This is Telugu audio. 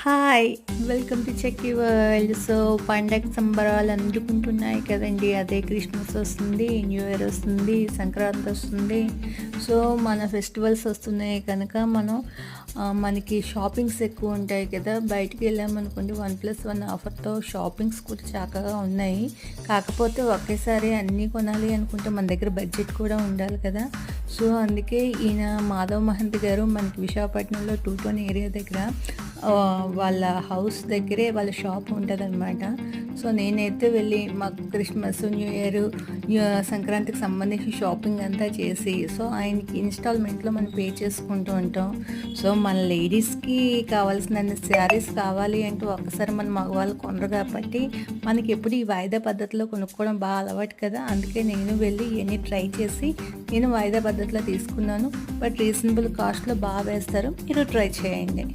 Hi! Welcome to chikki world. So, పండగ సంబరాలు అందుకుంటున్నాయి కదండీ! అదే క్రిస్మస్ వస్తుంది, న్యూ ఇయర్ వస్తుంది, సంక్రాంతి వస్తుంది. సో, మన ఫెస్టివల్స్ వస్తున్నాయి కనుక మనకి షాపింగ్స్ ఎక్కువ ఉంటాయి కదా! బయటికి వెళ్ళామనుకోండి 1+1 ఆఫర్‌తో షాపింగ్స్ కూడా చక్కగా ఉన్నాయి. కాకపోతే ఒకేసారి అన్నీ కొనాలి అనుకుంటే మన దగ్గర బడ్జెట్ కూడా ఉండాలి కదా! సో, అందుకే ఈయన మాధవ్ మహంతి గారు మనకి విశాఖపట్నంలో 220 ఏరియా దగ్గర వాళ్ళ హౌస్ దగ్గరే వాళ్ళ షాప్ ఉంటుందన్నమాట. సో, నేనైతే వెళ్ళి మాకు క్రిస్మస్, న్యూ ఇయర్, సంక్రాంతికి సంబంధించి షాపింగ్ అంతా చేసి, సో, ఆయనకి ఇన్‌స్టాల్‌మెంట్‌లో మనం పే చేసుకుంటూ ఉంటాం. సో, మన లేడీస్‌కి కావాల్సినన్ని శారీస్ కావాలి అంటే ఒక్కసారి మన మగవాళ్ళు కొనరు కాబట్టి మనకి ఎప్పుడు ఈ వాయిదా పద్ధతిలో కొనుక్కోవడం బాగా అలవాటు కదా! అందుకే నేను వెళ్ళి ఇవన్నీ ట్రై చేసి నేను వాయిదా పద్ధతిలో తీసుకున్నాను. బట్ రీజనబుల్ కాస్ట్‌లో బాగా వేస్తారు. మీరు ట్రై చేయండి.